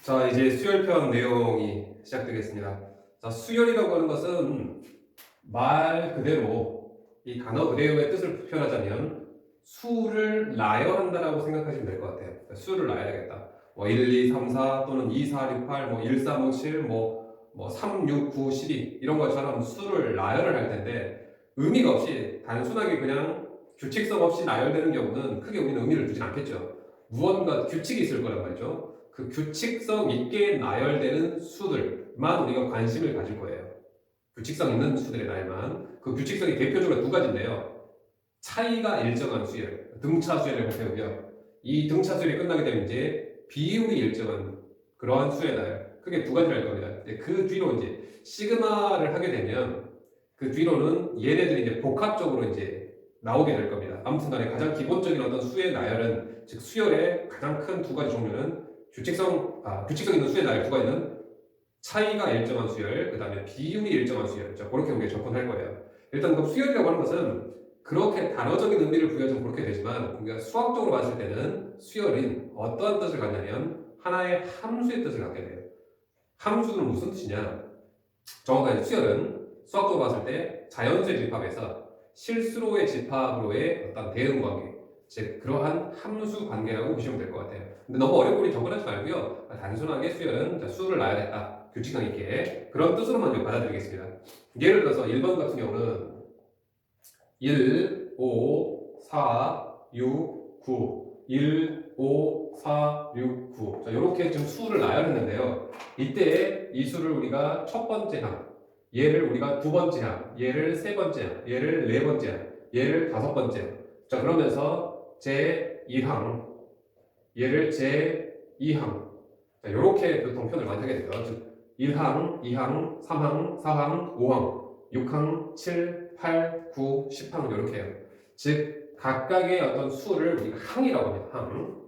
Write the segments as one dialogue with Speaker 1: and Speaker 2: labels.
Speaker 1: 자, 이제 수열편 내용이 시작되겠습니다. 자, 수열이라고 하는 것은 말 그대로 이 단어 그대로의 뜻을 표현하자면 수를 나열한다라고 생각하시면 될 것 같아요. 그러니까 수를 나열하겠다. 뭐 1, 2, 3, 4 또는 2, 4, 6, 8, 뭐 1, 3, 5, 7, 뭐 3, 6, 9, 12 이런 것처럼 수를 나열을 할 텐데 의미가 없이 단순하게 그냥 규칙성 없이 나열되는 경우는 크게 우리는 의미를 두진 않겠죠. 무언가 규칙이 있을 거란 말이죠. 그 규칙성 있게 나열되는 수들만 우리가 관심을 가질 거예요. 규칙성 있는 수들의 나열만. 그 규칙성이 대표적으로 두 가지인데요. 차이가 일정한 수열, 등차 수열을 살펴보고요. 이 등차 수열이 끝나게 되면 이제 비율이 일정한 그러한 수의 나열. 크게 두 가지를 할 겁니다. 그 뒤로 이제 시그마를 하게 되면 그 뒤로는 얘네들이 이제 복합적으로 이제 나오게 될 겁니다. 아무튼 간에 가장 기본적인 어떤 수의 나열은, 즉 수열의 가장 큰 두 가지 종류는 규칙성 있는 수의 나열 두 가지는 차이가 일정한 수열, 그 다음에 비율이 일정한 수열. 자, 그렇게 우리가 접근할 거예요. 일단 그 수열이라고 하는 것은 그렇게 단어적인 의미를 부여하면 그렇게 되지만 우리가 수학적으로 봤을 때는 수열은 어떠한 뜻을 갖냐면 하나의 함수의 뜻을 갖게 돼요. 함수는 무슨 뜻이냐? 정확하게 수열은 수학적으로 봤을 때 자연수의 집합에서 실수로의 집합으로의 어떤 대응 관계, 즉 그러한 함수 관계라고 보시면 될 것 같아요. 근데 너무 어렵게 접근하지 말고요. 단순하게 수열은 수를 나열했다. 규칙성 있게. 그런 뜻으로만 좀 받아들이겠습니다. 예를 들어서 1번 같은 경우는 1, 5, 4, 6, 9 1, 5, 4, 6, 9 자, 이렇게 좀 수를 나열했는데요. 이때 이 수를 우리가 첫 번째 항, 얘를 우리가 두 번째 항, 얘를 세 번째 항, 얘를 네 번째 항, 얘를 다섯 번째 항. 자, 그러면서 제1항, 얘를 제2항. 자, 이렇게 보통 표현을 많이 하게 돼요. 즉 1항, 2항, 3항, 4항, 5항, 6항, 7, 8, 9, 10항 이렇게 해요. 즉 각각의 어떤 수를 우리가 항이라고 합니다. 항.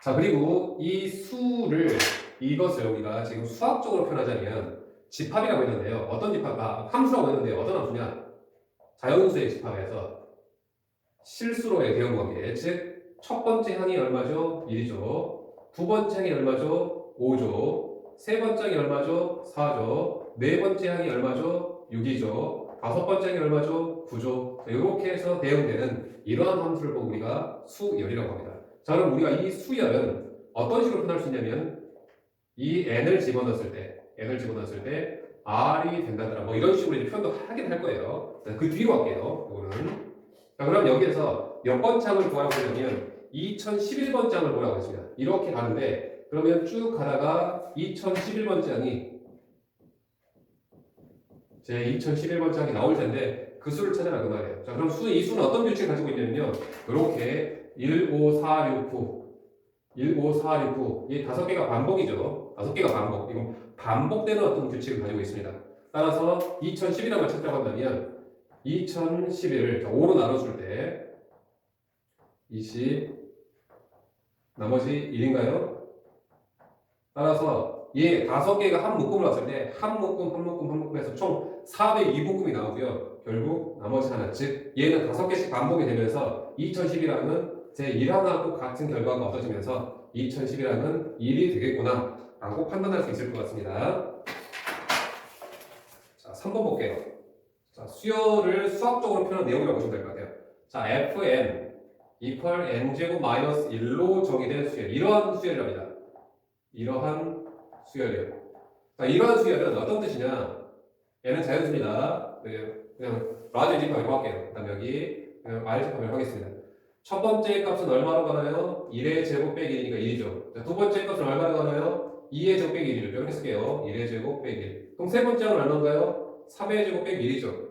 Speaker 1: 자, 그리고 이 수를, 이것을 우리가 지금 수학적으로 표현하자면 집합이라고 했는데요. 어떤 집합? 함수라고 했는데 어떤 함수냐? 자연수의 집합에서 실수로의 대응 관계, 즉 첫 번째 항이 얼마죠? 1이죠. 두 번째 항이 얼마죠? 5죠. 세 번째 항이 얼마죠? 4죠. 네 번째 항이 얼마죠? 6이죠. 다섯 번째 항이 얼마죠? 9죠. 이렇게 해서 대응되는 이러한 함수를 보고 우리가 수열이라고 합니다. 자, 그럼 우리가 이 수열은 어떤 식으로 표현할 수 있냐면 이 n을 집어넣었을 때 r이 된다더라. 뭐 이런 식으로 이제 표현도 하긴 할 거예요. 그 뒤로 할게요. 이거는. 자, 그럼 여기에서 몇 번째 항을 구하라고 하냐면 2011번째 항을 보라고 했습니다. 이렇게 가는데 그러면 쭉 가다가 2011번째 항이 제 2011번째 항이 나올 텐데 그 수를 찾아라 그 말이에요. 자, 그럼 이 수는 어떤 규칙을 가지고 있냐면요. 이렇게 1, 5, 4, 6, 9 1, 5, 4, 6, 9 이 다섯 개가 반복이죠. 다섯 개가 반복. 이건 반복되는 어떤 규칙을 가지고 있습니다. 따라서 2011항을 찾자고 한다면 2011을 5로 나눠줄 때 20 나머지 1인가요? 따라서 얘 다섯 개가 한 묶음을 왔을 때 한 묶음 해서 총 402묶음이 나오고요. 결국 나머지 하나, 즉 얘는 다섯 개씩 반복이 되면서 2011항은 제 1항하고 같은 결과가 얻어지면서 2011항은 1이 되겠구나 라고 판단할 수 있을 것 같습니다. 자, 3번 볼게요. 자, 수열을 수학적으로 표현한 내용이라고 보시면 될 것 같아요. 자, fn equal n제곱 마이너스 1로 정의된 수열. 이러한 수열이랍니다. 이러한 수열이요. 자, 이러한 수열은 어떤 뜻이냐? 얘는 자연수입니다. 그냥 라지 집합이라고 할게요. 그 다음 여기 그냥 r 집합이라고 하겠습니다. 첫 번째 값은 얼마로 가나요? 1의 제곱 빼기 1이니까 1이죠. 자, 두 번째 값은 얼마로 가나요? 2의 제곱 빼기 1이죠. 이렇게 쓸게요. 1의 제곱 빼기 1. 그럼 세 번째는 얼마인가요? 3의 제곱 빼기 1이죠.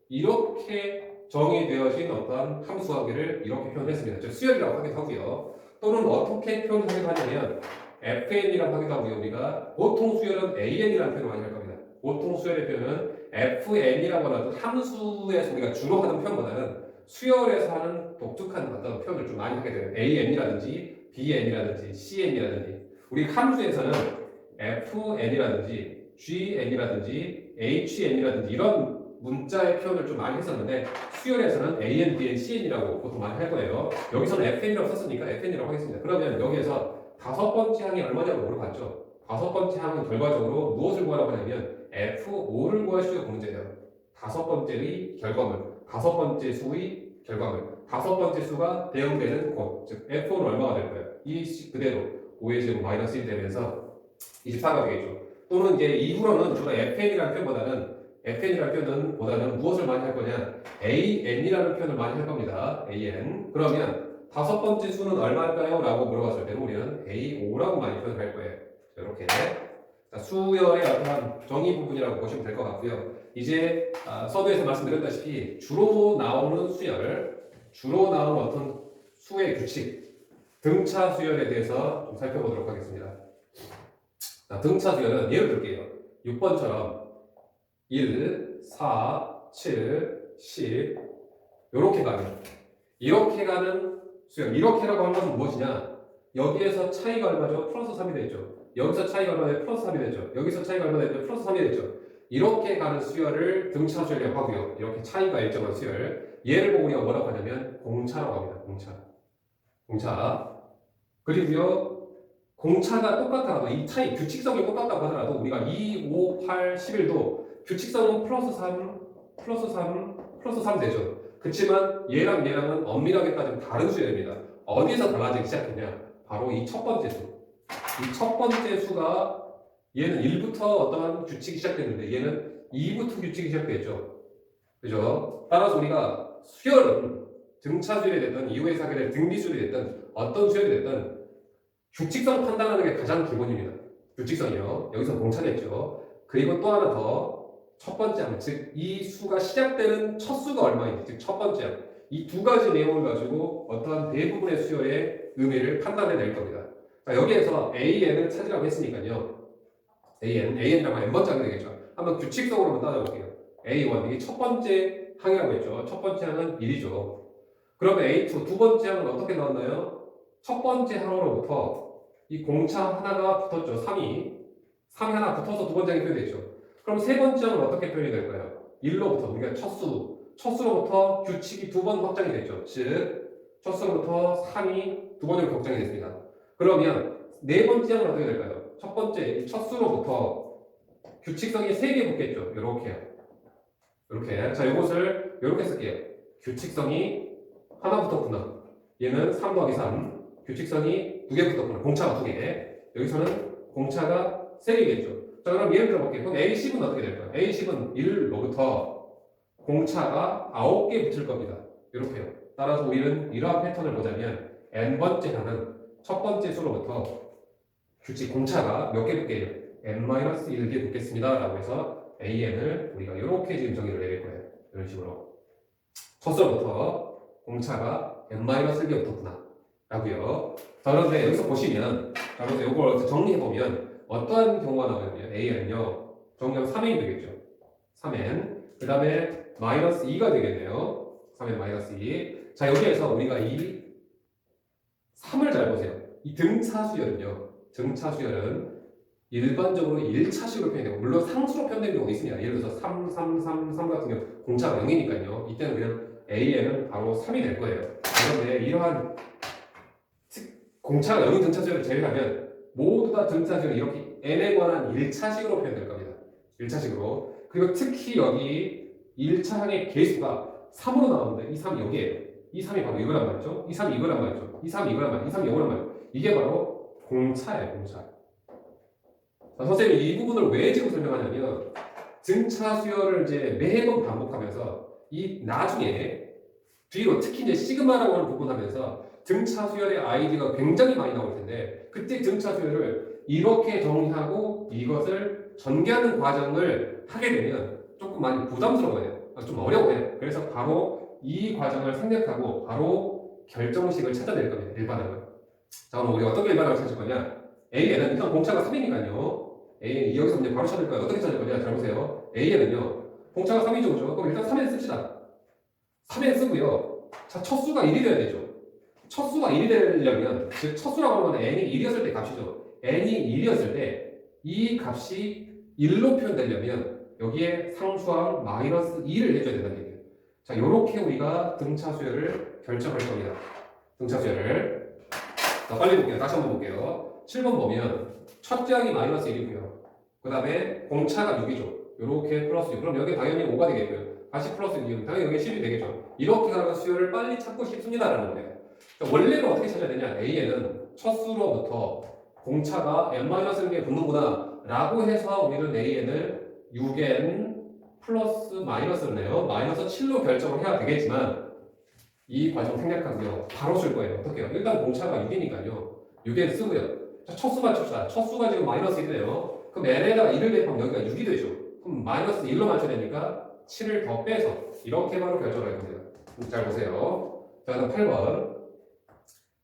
Speaker 1: 이렇게 정의되어진 어떤 함수하기를 이렇게 표현했습니다. 즉 수열이라고 하기도 하고요. 또는 어떻게 표현하기도 하냐면 FN이라고 하기도 하고요. 우리가 보통 수열은 AN이라는 표현을 많이 할 겁니다. 보통 수열의 표현은 FN이라고 하는 함수에서 우리가 주로 하는 표현보다는 수열에서 하는 독특한 어떤 표현을 좀 많이 하게 돼요. AN이라든지 BN이라든지 CN이라든지 우리 함수에서는 FN이라든지 GN이라든지 HN이라든지 이런 문자의 표현을 좀 많이 했었는데 수열에서는 AN, BN, CN이라고 보통 많이 할 거예요. 여기서는 FN이라고 썼으니까 FN이라고 하겠습니다. 그러면 여기에서 다섯 번째 항이 얼마냐고 물어봤죠. 다섯 번째 항은 결과적으로 무엇을 구하라고 하냐면 F5를 구하시오 문제예요. 다섯 번째의 결과물, 다섯 번째 수의 결과물, 다섯 번째 수가 대응되는 곳, 즉 F5는 얼마가 될 거예요? 이 그대로 5의 제곱 마이너스 1 되면서 24가 되겠죠. 또는 이제 이후로는 주로 FN이라는 표현보다는 무엇을 많이 할 거냐? AN이라는 표현을 많이 할 겁니다. AN. 그러면 다섯 번째 수는 얼마일까요? 라고 물어봤을 때는 우리는 A5라고 많이 표현할 거예요. 이렇게. 수열의 어떠한 정의 부분이라고 보시면 될 것 같고요. 이제 서두에서 말씀드렸다시피 주로 나오는 어떤 수의 규칙, 등차 수열에 대해서 좀 살펴보도록 하겠습니다. 등차 수열은 예를 들게요. 6번처럼 1, 4, 7, 10 이렇게 가는 수열. 이렇게라고 하는 것은 무엇이냐? 여기에서 차이가 얼마죠? 플러스 3이 되죠. 여기서 차이가 얼마 되죠? 플러스 3이 되죠. 여기서 차이가 얼마 되죠? 플러스 3이 되죠. 이렇게 가는 수열을 등차 수열이라고 하고요. 이렇게 차이가 일정한 수열. 얘를 보고 우리가 뭐라고 하냐면 공차라고 합니다. 공차. 그리고요. 공차가 똑같아도 이 차이 규칙성이 똑같다고 하더라도 우리가 2, 5, 8, 11도 규칙성은 플러스 3 되죠. 그렇지만 얘랑은 엄밀하게 따지면 다른 수열입니다. 어디에서 달라지기 시작했냐? 바로 이 첫 번째 수. 이 첫 번째 수가 얘는 1부터 어떠한 규칙이 시작됐는데 얘는 2부터 규칙이 시작됐죠. 그죠? 따라서 우리가 수열은 등차 수열이 됐든 이후에 사게 될 등비 수열이 됐든 어떤 수열이 됐든 규칙성 판단하는 게 가장 기본입니다. 규칙성이요. 여기서 공차겠죠. 그리고 또 하나 더 첫 번째 항, 즉 이 수가 시작되는 첫 수가 얼마인지, 즉 첫 번째 항. 이 두 가지 내용을 가지고 어떠한 대부분의 수열의 의미를 판단해낼 겁니다. 자, 여기에서 AN을 찾으라고 했으니까요. AN이라고 하면 n번째 항이 되겠죠. 한번 규칙성으로 한번 따져볼게요. A1, 이게 첫 번째 항이라고 했죠. 첫 번째 항은 1이죠. 그러면 A2, 두 번째 항은 어떻게 나왔나요? 첫 번째 항으로부터 이 공차 하나가 붙었죠. 3이 하나 붙어서 두 번째 항이 표현됐죠. 그럼 세 번째 항은 어떻게 표현이 될까요? 1로부터, 그러니까 첫수로부터 규칙이 두 번 확장이 됐죠. 즉, 첫수로부터 3이 두 번으로 확장이 됐습니다. 그러면 네 번째 항은 어떻게 될까요? 첫 번째, 첫수로부터 규칙성이 3개 붙겠죠. 이렇게. 자, 이것을 이렇게 쓸게요. 규칙성이 하나 붙었구나. 얘는 3 더하기 3. 규칙성이 2개 붙었구나. 공차가 2개. 여기서는 공차가 3개겠죠. 자, 그럼 예를 들어볼게요. 그럼 A10은 어떻게 될까요? A10은 1로부터 공차가 9개 붙을 겁니다. 이렇게요. 따라서 우리는 이러한 패턴을 보자면 n번째 항은 첫 번째 수로부터 규칙 공차가 몇 개 붙게요? n-1개 붙겠습니다. 라고 해서 AN을 우리가 이렇게 지금 정의를 내릴 거예요. 이런 식으로. 첫 수로부터 공차가 n-1개 붙었구나. 라고요. 자, 그런데 여기서 보시면, 자, 그래서 이걸 정리해보면 어떠한 경우가 나오냐면 AN은요, 정리하면 3n이 되겠죠. 3n. 그 다음에 마이너스 2가 되겠네요. 3n 마이너스 2. 자, 여기에서 우리가 이 3을 잘 보세요. 이 등차수열은 일반적으로 1차식으로 표현되고, 물론 상수로 표현되는 경우도 있습니다. 예를 들어서 3 같은 경우 공차가 0이니까요. 이때는 그냥 AN은 바로 3이 될 거예요. 그런데 이러한 공차가 0인 등차수열을 제외하면 모두 다 등차수열은 이렇게 n에 관한 1차식으로 표현될 겁니다. 1차식으로. 그리고 특히 여기 1차항의 개수가 3으로 나오는데 이 3이 여기에요. 이 3이 바로 이거란 말이죠. 이 3이 이거란 말이죠. 이 3이 이거란 말이죠. 이 3이 이거란 말이죠. 이게 바로 공차예요. 공차. 자, 선생님이 이 부분을 왜 지금 설명하냐면 등차 수열을 이제 매번 반복하면서 이 나중에 뒤로 특히 이제 시그마라고 하는 부분 하면서 등차 수열의 아이디어가 굉장히 많이 나올 텐데 그때 등차 수열을 이렇게 정리하고 이것을 전개하는 과정을 하게 되면 조금 많이 부담스러워요. 좀 어려워요. 그래서 바로 이 과정을 생략하고 바로 결정식을 찾아낼 겁니다. 일반항을. 자, 그럼 우리 어떻게 일반항을 찾을 거냐? A에는 일단 공차가 3이니까요. A 여기서 이제 바로 찾을 거예요. 어떻게 찾을 거냐? 잘 보세요. A에는요. 공차가 3이죠. 그죠? 그럼 일단 3엔 씁시다. 3엔 쓰고요. 자, 첫 수가 1이 돼야 되죠. 첫 수가 1이 되려면 즉 첫 수라고 하는 건 n이 1이었을 때 값이죠. n이 1이었을 때 이 값이 1로 표현되려면 여기에 상수항 마이너스 2를 해줘야 된다는 얘기예요. 자, 요렇게 우리가 등차 수열을 결정할 겁니다. 등차 수열을. 자, 빨리 볼게요. 다시 한번 볼게요. 7번 보면 첫째 항이 마이너스 1이고요. 그 다음에 공차가 6이죠. 이렇게 플러스 6. 그럼 여기 당연히 5가 되겠고요. 다시 플러스 6이면 당연히 여기 10이 되겠죠. 이렇게 가는 수열을 빨리 찾고 싶습니다라는 거예요. 그러니까 원래는 어떻게 찾아야 되냐? A에는 첫 수로부터 공차가 n-1개 붙는구나 라고 해서 우리는 An을 6n 플러스 마이너스를 내요. 마이너스 7로 결정을 해야 되겠지만 이 과정 생략하고요. 바로 쓸 거예요. 어떻게요? 일단 공차가 6이니까요. 6n 쓰고요. 자, 첫 수만 칩시다. 첫 수가 지금 마이너스 1이네요. 그럼 n에다가 1을 대입하면 여기가 6이 되죠. 그럼 마이너스 1로 맞춰야 되니까 7을 더 빼서 이렇게 바로 결정을 해보세요. 잘 보세요. 자, 그다음 8번.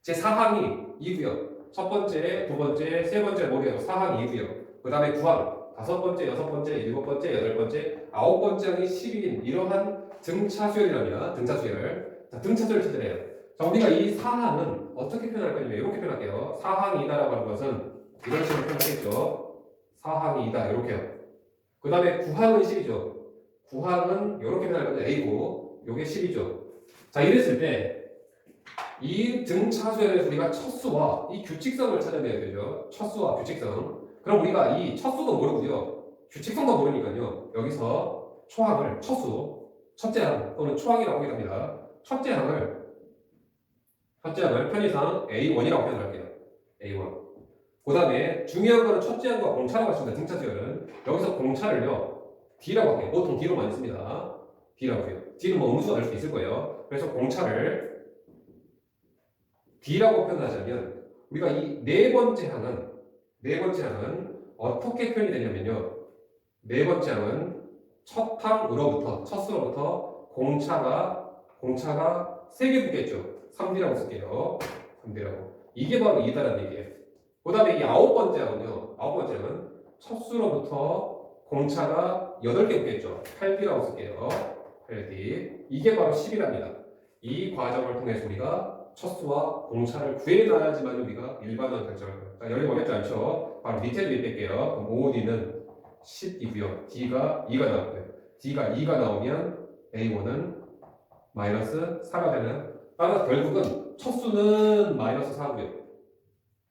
Speaker 1: 제 4항이 2고요. 첫 번째, 두 번째, 세 번째 모르겠고 4항이 2고요. 그 다음에 9항, 다섯 번째, 여섯 번째, 일곱 번째, 여덟 번째, 아홉 번째 항이 10인 이러한 등차 수열이랍니다. 등차 수열. 자, 등차 수열 찾으래요. 자, 우리가 이 4항은 어떻게 표현할 거냐면 이렇게 표현할게요. 4항이 2다라고 하는 것은 이런 식으로 표현하겠죠. 4항이 2다 이렇게요. 그 다음에 9항은 10이죠. 9항은 이렇게 표현할 건데 A고 요게 10이죠. 자, 이랬을 때 이 등차수열에서 우리가 첫수와 이 규칙성을 찾아내야 되죠. 첫수와 규칙성. 그럼 우리가 이 첫수도 모르고요. 규칙성도 모르니까요. 여기서 초항을 첫수, 첫째 항 또는 초항이라고 하게 됩니다. 첫째 항을 편의상 A1이라고 표현할게요. A1. 그 다음에 중요한 거는 첫째 항과 공차라고 하십니다. 등차수열은. 여기서 공차를요. D라고 할게요. 보통 D로 많이 씁니다. D라고 해요. D는 뭐 음수가 될 수 있을 거예요. 그래서 공차를 D라고 표현하자면 우리가 이 네 번째 항은 어떻게 표현이 되냐면요. 네 번째 항은 첫 항으로부터 첫수로부터 공차가 3개 붙겠죠. 3D라고 쓸게요. 3D라고. 이게 바로 2다라는 얘기예요. 그 다음에 이 아홉 번째 항은 첫수로부터 공차가 8개 붙겠죠. 8D라고 쓸게요. 8D. 이게 바로 10이랍니다. 이 과정을 통해서 우리가 첫수와 공차를 구해놔야지만 우리가 일반항 결정을 해요. 자, 여기 어렵지 않죠? 바로 밑에도 뺄게요. 그럼 OD는 10이고요. D가 2가 나왔고요. D가 2가 나오면 A1은 마이너스 4가 되는. 따라서 결국은 첫수는 마이너스 4고요.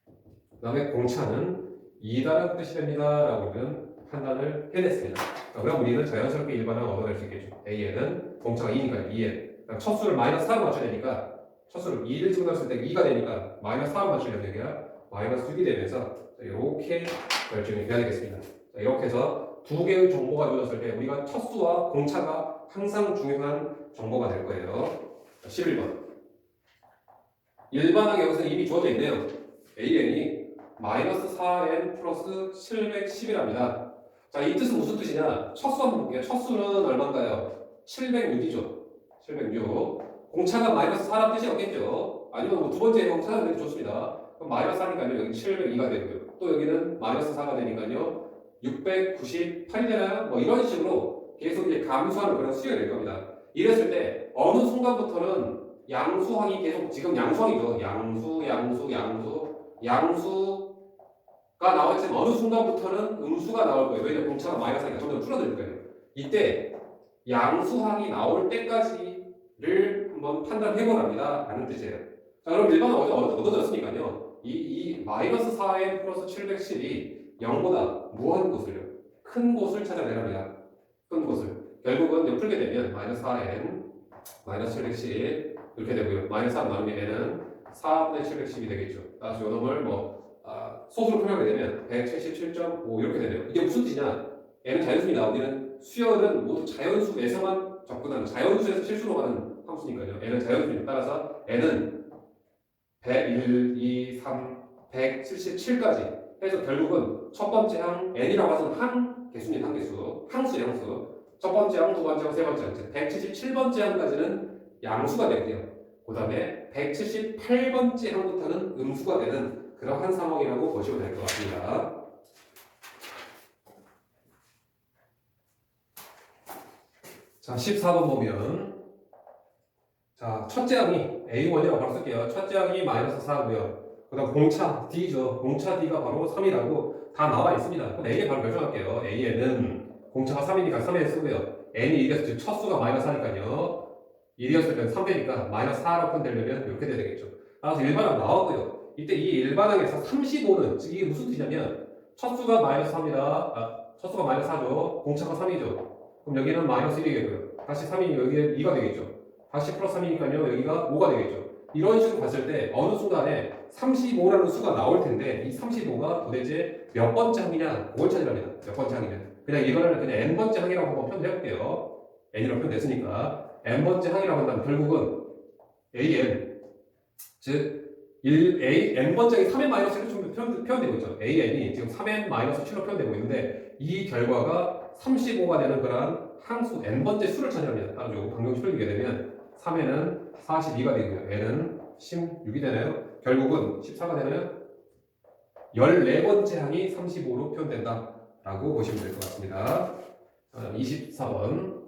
Speaker 1: 그 다음에 공차는 2다라는 뜻이 됩니다. 라고 우리는 판단을 해냈습니다. 그럼 우리는 자연스럽게 일반항 얻어낼 수 있겠죠. A에는 공차가 2니까 2n. 첫수를 마이너스 4로 맞춰야 되니까 첫수를 2를 집어넣었을 때 2가 되니까 마이너스 4를 맞추려면 여기가 마이너스 6이 되면서 이렇게 결정이 돼야 되겠습니다. 자, 이렇게 해서 두 개의 정보가 주어졌을 때 우리가 첫수와 공차가 항상 중요한 정보가 될 거예요. 자, 11번. 일반항 여기서 이미 주어져 있네요. AN이 마이너스 4n 플러스 710이랍니다. 자, 이 뜻은 무슨 뜻이냐? 첫수 한번 볼게요. 첫수는 얼마인가요? 706이죠. 706. 공차가 마이너스 4라는 뜻이 없겠죠. 아니면 뭐 두 번째 형 찾아내도 좋습니다. 그럼 마이너스 4니까요. 여기 702가 되고요. 또 여기는 마이너스 4가 되니까요. 698이 되나요? 뭐 이런 식으로 계속 이제 감소하는 그런 수열이 될 겁니다. 이랬을 때 어느 순간부터는 양수항이 계속 지금 양수항이죠. 양수가 나왔지만 어느 순간부터는 음수가 나올 거예요. 왜냐면 공차가 마이너스 4니까 점점 줄어들 거예요. 이때 양수항이 나올 때까지를 한번 판단해보랍니다. 라는 뜻이에요. 자, 그럼 일반은 얻어졌으니까요. 이 마이너스 4n 플러스 710이 0보다 무한 곳을요. 큰 곳을 찾아내랍니다. 큰 곳을. 결국은 풀게 되면 마이너스 4n 마이너스 710 이렇게 되고요. 마이너스 4 나누면 n은 4분의 710이 되겠죠. 따라서 요놈을 소수로 표현하게 되면 177.5 이렇게 되네요. 이게 무슨 뜻이냐? n은 자연수입니다. 우리는 수열은 모두 자연수에서만 접근하는 자연수에서 실수로 가는 함수니까요. n은 자연수입니다. 따라서 n은 101, 2, 3, 177까지 해서 결국은 첫 번째 항 n이라고 해서 한 개수입니다. 한 개수. 항수예요, 항수. 첫 번째 항, 두 번째 항, 세 번째 항. 177번째 항까지는 양수가 되고요. 그 다음에 178번째 항부터는 음수가 되는 그러한 상황이라고 보시면 될 것 같습니다. 자, 14번 보면 자, 첫째 항이 A1이라고 바로 쓸게요. 첫째 항이 마이너스 4고요. 그 다음 공차 D죠. 공차 D가 바로 3이라고 다 나와 있습니다. 그럼 A에 바로 결정할게요. A에는 공차가 3이니까 3에 쓰고요. N이 1이었을 때 첫수가 마이너스 4니까요. 1이었을 때는 3되니까 마이너스 4로 푼되려면 이렇게 돼야 되겠죠. 따라서 일반항 나왔고요. 이때 이 일반항에서 35는 즉 이게 무슨 뜻이냐면 첫 수가 마이너스 3이다. 첫 수가 마이너스 4죠. 공차가 3이죠. 그럼 여기는 마이너스 1이겠고요. 다시 3이면 여기에 2가 되겠죠. 다시 플러스 3이니까요. 여기가 5가 되겠죠. 이런 식으로 봤을 때 어느 순간에 35라는 수가 나올 텐데 이 35가 도대체 몇 번째 항이냐 그걸 찾으랍니다. 몇 번째 항이냐. 그냥 이거를 그냥 n번째 항이라고 한번 표현해 볼게요. n이라고 표현됐으니까 n번째 항이라고 한다면 결국은 an 즉 1a n번째 항이 3n 마이너스 1로 표현되고 있죠. an이 지금 3n 마이너스 7로 표현되고 있는데 이 결과가 35가 되는 그러한 항수 n번째 수를 찾으랍니다. 따라서 방정식 풀리게 되면 3n은 42가 되고요. n은 16이 되나요? 결국은 14가 되나요? 14번째 항이 35로 표현된다 라고 보시면 될 것 같습니다. 24번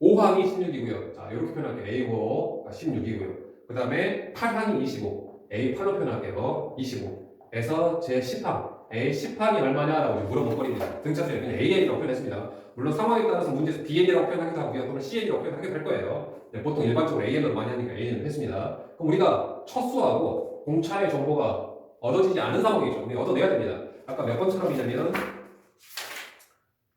Speaker 1: 5항이 16이고요. 자, 이렇게 표현할게요. A5가 16이고요. 그 다음에 8항이 25 A8로 표현할게요. 25에서 제 10항 A10항이 얼마냐라고 물어볼 등차수에 그냥 AN이라고 표현했습니다. 물론 상황에 따라서 문제에서 BN이라고 표현하기도 하고요. 또는 CN이라고 표현하기도 할 거예요. 네, 보통 일반적으로 AN으로 많이 하니까 AN을 했습니다. 그럼 우리가 첫 수하고 공차의 정보가 얻어지지 않은 상황이죠. 우리 얻어내야 됩니다. 아까 몇 번처럼이냐면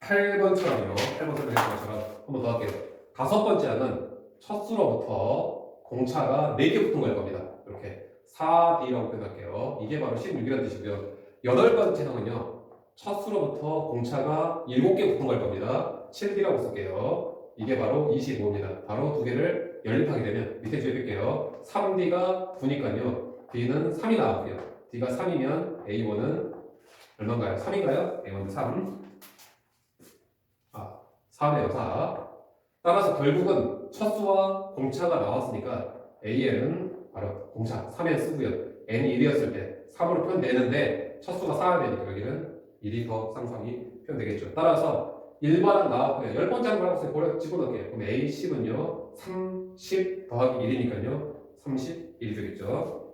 Speaker 1: 8번처럼요. 8번처럼 했던 것처럼 한번 더 할게요. 다섯 번째 항은 첫 수로부터 공차가 4개 붙은 걸 겁니다. 이렇게 4D라고 표현할게요. 이게 바로 16이라는 뜻이고요. 여덟 번째 항은요. 첫 수로부터 공차가 7개 붙은 걸 겁니다. 7D라고 쓸게요. 이게 바로 25입니다. 바로 두 개를 연립하게 되면 밑에 줄여볼게요. 3D가 9니까요. D는 3이 나왔고요. D가 3이면 A1은 얼마인가요? 3인가요? A1은 3. 4네요, 4. 따라서 결국은 첫 수와 공차가 나왔으니까 AN은 바로 공차 3N 쓰고요. N이 1이었을 때 3으로 표현되는데 첫 수가 4야 되니까 여기는 1이 더 쌍쌍이 표현되겠죠. 따라서 일반은 나왔고요. 10번째 항을 고려 집어넣을게요. 그럼 A10은요. 30 더하기 1이니까요. 31이 되겠죠.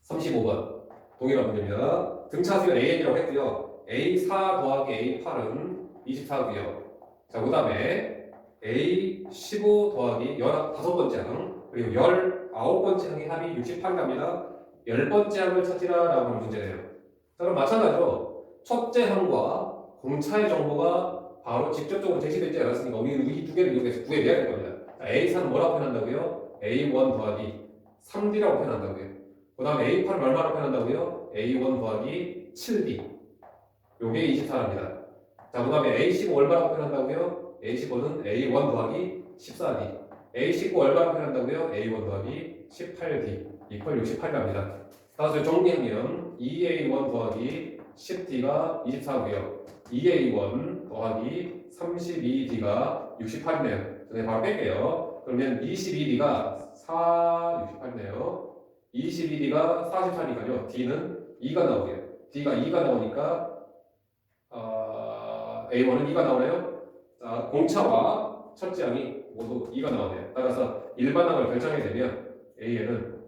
Speaker 1: 35번 동일한 문제입니다. 등차수열 AN이라고 했고요. A4 더하기 A8은 24고요. 자, 그 다음에 A15 더하기 15번째 항 그리고 19번째 항의 합이 68이 갑니다. 10번째 항을 찾으라라고 하는 문제예요. 자, 그럼 마찬가지로 첫째 항과 공차의 정보가 바로 직접적으로 제시되지 않았으니까 우리는 이 두 개를 이용해서 구해내야 될 겁니다. 자, A4는 뭐라고 표현한다고요? A1 더하기 3D라고 표현한다고요. 그 다음에 A8은 얼마라고 표현한다고요? A1 더하기 7D 요게 24입니다. 자, 그 다음에 A15 얼마라고 표현한다고요? A15는 A1 더하기 14D. A19 얼마라고 표현한다고요? A1 더하기 18D. 이퀄 68이랍니다. 따라서 정리하면 2A1 더하기 10D가 24고요. 2A1 더하기 32D가 68이네요. 네, 바로 뺄게요. 그러면 22D가 68이네요. 22D가 44니까요. D는 2가 나오고요. D가 2가 나오니까 A1은 2가 나오나요? 자, 공차와 첫째 항이 모두 2가 나오네요. 따라서 일반항을 결정하게 되면 AN은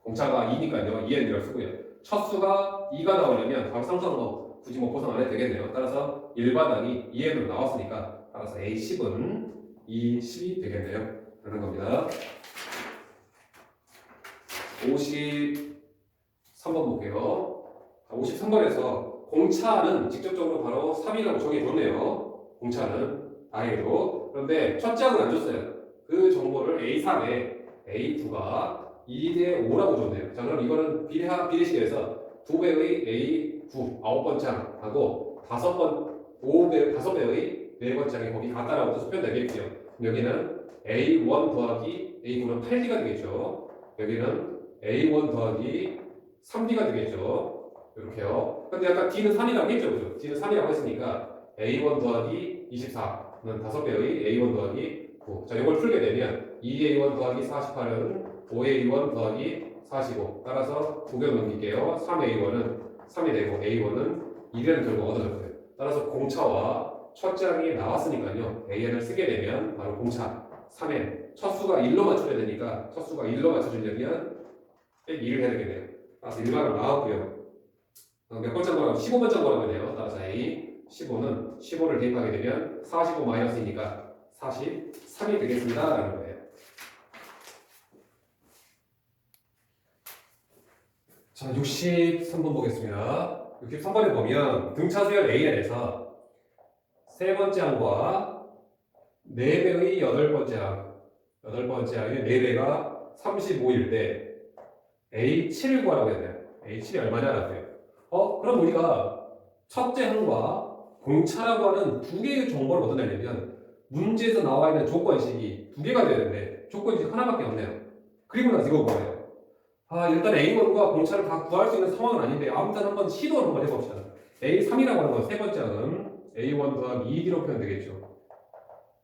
Speaker 1: 공차가 2니까요. 2N이라고 쓰고요. 첫 수가 2가 나오려면 바로 상수항 굳이 보상 안 해도 되겠네요. 따라서 일반항이 2N으로 나왔으니까 따라서 A10은 20이 되겠네요. 그런 겁니다. 53번 볼게요. 53번에서 공차는 직접적으로 바로 3이라고 정해줬네요. 공차는 다행히도. 그런데 첫째 항은 안 줬어요. 그 정보를 A3에 A9가 2대 5라고 줬네요. 자, 그럼 이거는 비례식에서 2배의 A9 9번째 항하고 5배의 4번째 항이 거기 같다라고 해서 표현되겠고요. 여기는 A1 더하기 A9는 8D가 되겠죠. 여기는 A1 더하기 3D가 되겠죠. 이렇게요. 근데 아까 D는 3이라고 했죠. 그죠? D는 3이라고 했으니까 A1 더하기 24는 5배의 A1 더하기 9. 자, 이걸 풀게 되면 2A1 더하기 48은 5A1 더하기 45. 따라서 9개로 넘길게요. 3A1은 3이 되고 A1은 2라는 결과가 얻어졌고요. 따라서 공차와 첫째 항이 나왔으니까요. AN을 쓰게 되면 바로 공차 3N. 첫 수가 1로 맞춰야 되니까 첫 수가 1로 맞춰주려면 2를 해야 되겠네요. 따라서 1만을 나왔고요. 몇 번째 거라고? 15번째 거라고 해요. 따라서 A 15는 15를 대입하게 되면 45 마이너스이니까 43이 되겠습니다. 라는 거예요. 자, 63번 보겠습니다. 63번에 보면 등차 수열 AN에서 세 번째 항과 4배의 여덟 번째 항의 4배가 35일 때 A7을 구하라고 했네요. A7이 얼마냐 알았어요. 그럼 우리가 첫째 항과 공차라고 하는 두 개의 정보를 얻어내려면 문제에서 나와 있는 조건식이 두 개가 되어야 되는데 조건식 하나밖에 없네요. 그리고 나서 이거 뭐예요? 일단 A1과 공차를 다 구할 수 있는 상황은 아닌데 아무튼 한번 시도를 한번 해봅시다. A3이라고 하는 건 세 번째 항은 A1 더하기 2D로 표현되겠죠.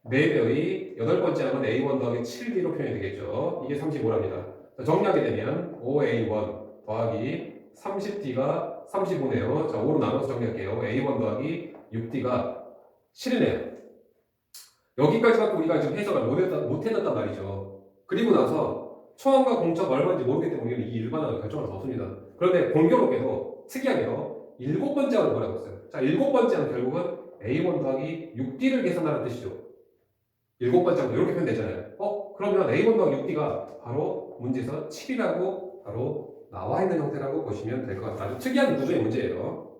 Speaker 1: 4배의 여덟 번째 항은 A1 더하기 7D로 표현이 되겠죠. 이게 35랍니다. 정리하게 되면 5A1 더하기 30D가 35네요. 자, 5로 나눠서 정리할게요. A1 더하기 6D가 7이네요. 여기까지밖에 우리가 지금 해석을 못해놨단 말이죠. 그리고 나서 초항과 공차가 얼마인지 모르기 때문에 우리는 이 일반항을 결정할 수 없습니다. 그런데 공교롭게도 특이하게도 일곱 번째 항을 뭐라고 했어요? 자, 일곱 번째 항은 결국은 A1 더하기 6D를 계산하는 뜻이죠. 일곱 번째 항도 이렇게 표현되잖아요. 그러면 A1 더하기 6D가 바로 문제에서 7이라고 바로 나와 있는 형태라고 보시면 될 것 같아요. 아주 특이한 구조의 문제예요.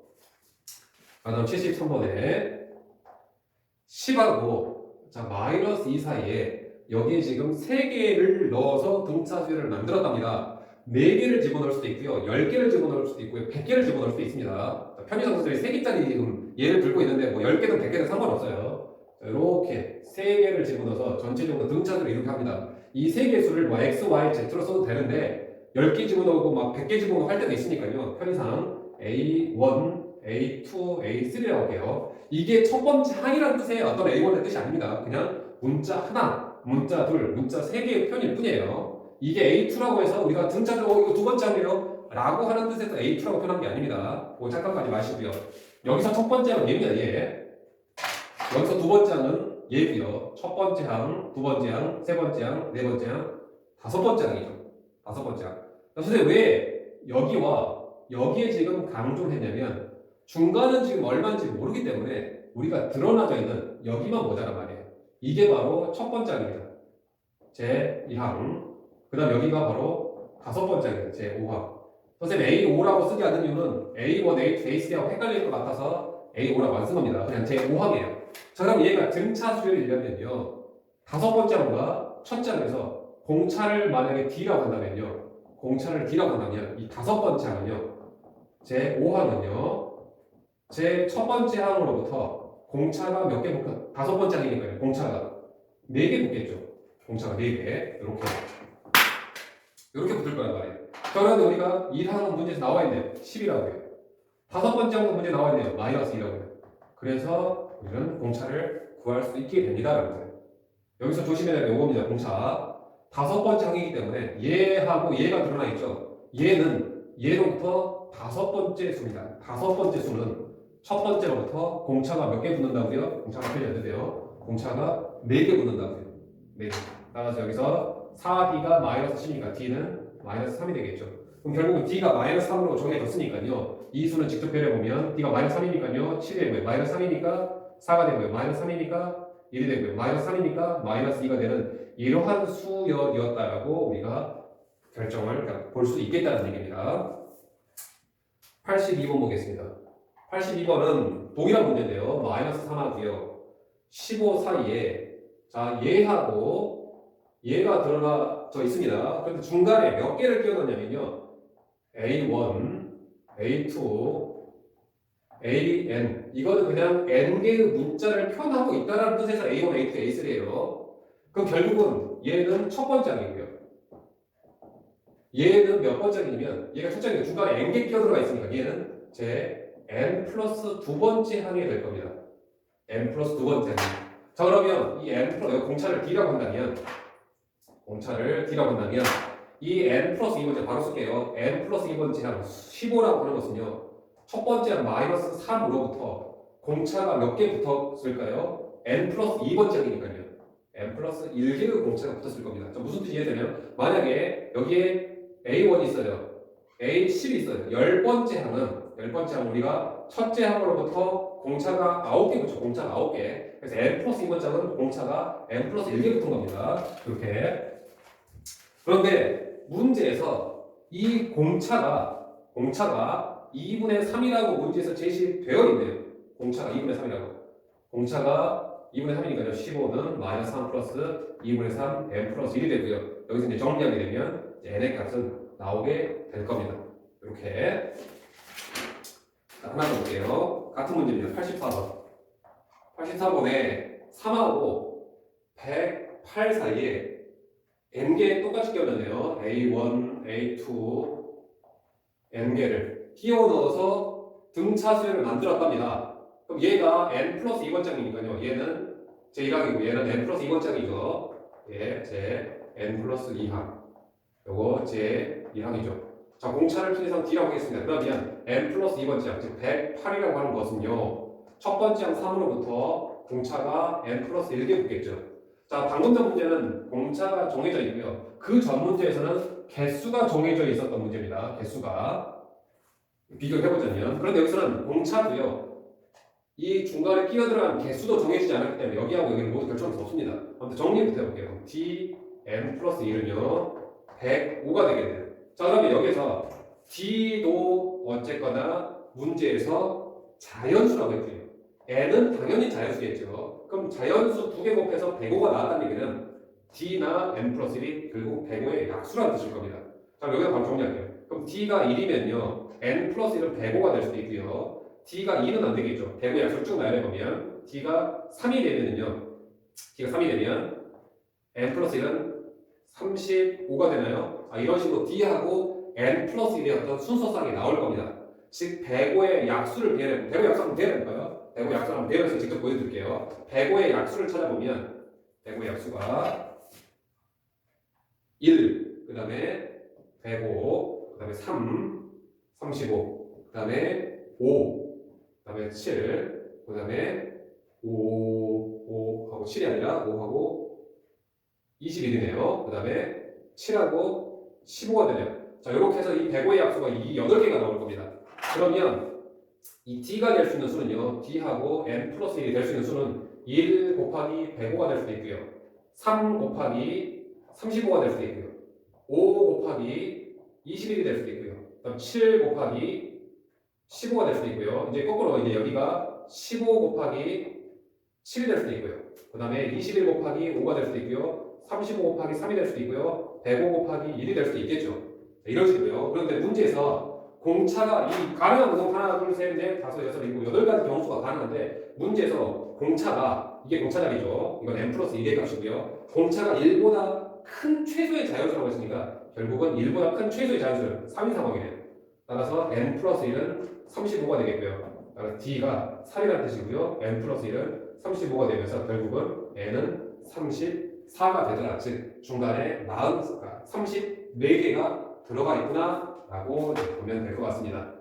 Speaker 1: 다음 73번에 10하고 자, 마이너스 2 사이에 여기에 지금 3개를 넣어서 등차수열을 만들었답니다. 4개를 집어넣을 수도 있고요. 10개를 집어넣을 수도 있고요. 100개를 집어넣을 수도 있습니다. 편의상수들이 3개짜리 지금 얘를 들고 있는데 뭐 10개든 100개든 상관없어요. 이렇게 3개를 집어넣어서 전체적으로 등차수를 이렇게 합니다. 이 3개 수를 뭐 x, y, z로 써도 되는데 10개 집어넣고 막 100개 집어넣고 할 때도 있으니까요. 편의상 A1, A2, A3라고 할게요. 이게 첫 번째 항이라는 뜻의 어떤 A1의 뜻이 아닙니다. 그냥 문자 하나, 문자 둘, 문자 3개의 편일 뿐이에요. 이게 A2라고 해서 우리가 등차적으로 이거 두 번째 항이에요 라고 하는 뜻에서 A2라고 표현한 게 아닙니다. 그거 착각하지 마시고요. 여기서 첫 번째 항은 얘입니다. 얘. 여기서 두 번째 항은 얘고요. 첫 번째 항, 두 번째 항, 세 번째 항, 네 번째 항, 다섯 번째 항이죠. 다섯 번째 항. 선생님 왜 여기와 여기에 지금 강조를 했냐면 중간은 지금 얼마인지 모르기 때문에 우리가 드러나져 있는 여기만 모자란 말이에요. 이게 바로 첫 번째 항입니다. 제2항. 그 다음 여기가 바로 다섯 번째 항이에요. 제5항. 선생님 A5라고 쓰지 않는 이유는 A1, A2, A3하고 헷갈릴 것 같아서 A5라고 안 쓴 겁니다. 그냥 제5항이에요. 자, 그럼 얘가 등차 수열이려면요. 다섯 번째 항과 첫째 항에서 공차를 만약에 D라고 한다면요. 공차를 D라고 한다면 이 다섯 번째 항은요. 제5항은요. 제 첫 번째 항으로부터 공차가 몇 개 붙어? 다섯 번째 항이니까요. 공차가 4개 붙겠죠. 공차가 4개. 이렇게 붙을 거란 말이에요. 자, 그런데 우리가 이 항은 문제에서 나와 있네요. 10이라고 해요. 다섯 번째 항도 문제 나와 있네요. 마이너스 2라고 해요. 그래서 우리는 공차를 구할 수 있게 됩니다. 여러분. 여기서 조심해야 될 요겁니다. 공차. 다섯 번째 항이기 때문에 얘하고 얘가 드러나 있죠. 얘는 얘로부터 다섯 번째 수입니다. 다섯 번째 수는 첫 번째로부터 공차가 몇 개 붙는다고요? 공차가 틀리 안 되세요. 공차가 4개 붙는다고요. 4개. 따라서 여기서 4D가 마이너스 10이니까 D는 마이너스 3이 되겠죠. 그럼 결국은 D가 마이너스 3으로 정해졌으니까요. 이 수는 직접 배려보면 D가 마이너스 3이니까요. 7이 되고요. 마이너스 3이니까 4가 되고요. 마이너스 3이니까 1이 되고요. 마이너스 3이니까 마이너스 2가 되는 이러한 수열이었다라고 우리가 결정을 볼 수 있겠다는 얘기입니다. 82번 보겠습니다. 82번은 동일한 문제인데요. 마이너스 3하고요. 15 사이에 자 얘하고 얘가 드러나져 있습니다. 그런데 중간에 몇 개를 끼워 넣냐면요. A1, A2, AN 이거는 그냥 N개의 문자를 표현하고 있다는 뜻에서 A1, A2, A3예요. 그럼 결국은 얘는 첫 번째 항이고요. 얘는 몇 번째 항이냐면 얘가 첫 번째 항이 중간에 N개 끼어 들어가 있으니까 얘는 제 N 플러스 두 번째 항이 될 겁니다. N 플러스 두 번째 항. 자, 그러면 이 N 플러스 공차를 D라고 한다면 이 N 플러스 2번째 바로 쓸게요. N 플러스 2번째 항 15라고 하는 것은요. 첫 번째 항 마이너스 3으로부터 공차가 몇 개 붙었을까요? N 플러스 2번째 항이니까요. N 플러스 1개의 공차가 붙었을 겁니다. 자, 무슨 뜻이 이해되냐면 만약에 여기에 A1이 있어요. A10이 있어요. 10번째 항은 우리가 첫째 항으로부터 공차가 9개 붙죠. 공차가 9개. 그래서 N 플러스 2번째 항은 공차가 N 플러스 1개 붙은 겁니다. 이렇게. 그런데 문제에서 이 공차가 공차가 2분의 3이라고 문제에서 제시되어 있네요. 공차가 2분의 3이라고. 공차가 2분의 3이니까요. 15는 마이너스 3 플러스 2분의 3 n 플러스 1이 되고요. 여기서 이제 정리하게 되면 이제 n의 값은 나오게 될 겁니다. 이렇게. 자, 하나 더 볼게요. 같은 문제입니다. 84번. 84번에 3하고 108 사이에 n개 똑같이 끼워놨네요. A1, A2, n개를 끼워 넣어서 등차 수열을 만들었답니다. 그럼 얘가 n 플러스 2번장이니까요. 얘는 제1항이고 얘는 n 플러스 2번장이죠. 예, 제 n 플러스 2항. 요거 제 2항이죠. 자, 공차를 편의상 D라고 하겠습니다. 그러면 n 플러스 2번장, 즉 108이라고 하는 것은요. 첫 번째 항 3으로부터 공차가 n 플러스 1개 붙겠죠. 자, 방금 전 문제는 공차가 정해져 있고요. 그 전 문제에서는 개수가 정해져 있었던 문제입니다. 개수가. 비교를 해보자면. 그런데 여기서는 공차도요. 이 중간에 끼어들어간 개수도 정해지지 않았기 때문에 여기하고 여기는 모두 결정할 수 없습니다. 아무튼 정리부터 해볼게요. d n 플러스 1은요. 105가 되겠네요. 자, 그러면 여기서 d도 어쨌거나 문제에서 자연수라고 했고요. n은 당연히 자연수겠죠. 그럼 자연수 두 개 곱해서 105가 나왔다는 얘기는 d나 n 플러스 1이 결국 105의 약수라는 뜻일 겁니다. 자, 여기서 바로 정리할게요. 그럼 d가 1이면요. n 플러스 1은 105가 될 수도 있고요. d가 2는 안 되겠죠. 105의 약수를 쭉 나열해보면 d가 3이 되면은요. d가 3이 되면 n 플러스 1은 35가 되나요? 아, 이런 식으로 d하고 n 플러스 1의 어떤 순서상이 나올 겁니다. 즉 105의 약수를 배열해 105의 약수 한번 배열해볼까요? 105의 약수를 한번 배열해서 직접 보여드릴게요. 105의 약수를 찾아보면 105의 약수가 1, 그 다음에 105, 그 다음에 3, 35, 그 다음에 5, 그 다음에 7, 그 다음에 5하고 7이 아니라 5하고 21이네요. 그 다음에 7하고 15가 되네요. 자, 이렇게 해서 이 105의 약수가 이 8개가 나올 겁니다. 그러면 이 d가 될 수 있는 수는요. d하고 n 플러스 1이 될 수 있는 수는 1 곱하기 105가 될 수도 있고요. 3 곱하기 35가 될 수도 있고요. 5 곱하기 21이 될 수도 있고요. 그다음 7 곱하기 15가 될 수도 있고요. 이제 거꾸로 이제 여기가 15 곱하기 7이 될 수도 있고요. 그 다음에 21 곱하기 5가 될 수도 있고요. 35 곱하기 3이 될 수도 있고요. 105 곱하기 1이 될 수도 있겠죠. 이런 식으로요. 그런데 문제에서 공차가 이 가능한 거 하나, 둘, 셋, 넷, 다섯, 여섯, 일곱, 8가지 경우수가 가능한데 문제에서 공차가 이게 공차자리죠. 이건 n 플러스 1의 값이고요. 공차가 1보다 큰 최소의 자연수라고 했으니까 결국은 1보다 큰 최소의 자연수는 3인 상황이네요. 따라서 n 플러스 1은 35가 되겠고요. 따라서 d가 3이라는 뜻이고요. n 플러스 1은 35가 되면서 결국은 n은 34가 되더라. 즉 중간에 34개가 들어가 있구나 라고 보면 될 것 같습니다.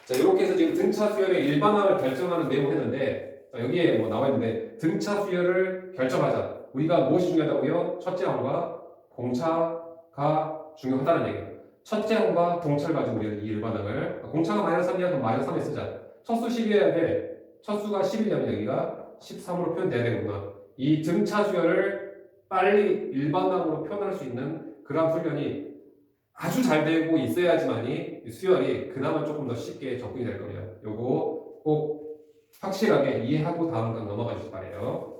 Speaker 1: 자, 이렇게 해서 지금 등차 수열의 일반항을 결정하는 내용을 했는데 여기에 뭐 나와 있는데 등차 수열을 결정하자. 우리가 무엇이 중요하다고요? 첫째 항과 공차가 중요하다는 얘기예요. 첫째 항과 공차를 가지고 우리는 이 일반항을 공차가 마이너스 3이야 그럼 마이너스 3에 쓰자. 첫수 10이어야 돼. 첫수가 10이냐면 여기가 13으로 표현돼야 되는구나. 이 등차 수열을 빨리 일반항으로 표현할 수 있는 그런 훈련이 아주 잘 되고 있어야지만이 수열이 그나마 조금 더 쉽게 접근이 될 겁니다. 요거 꼭 확실하게 이해하고 다음 강 넘어가 주시기 바래요.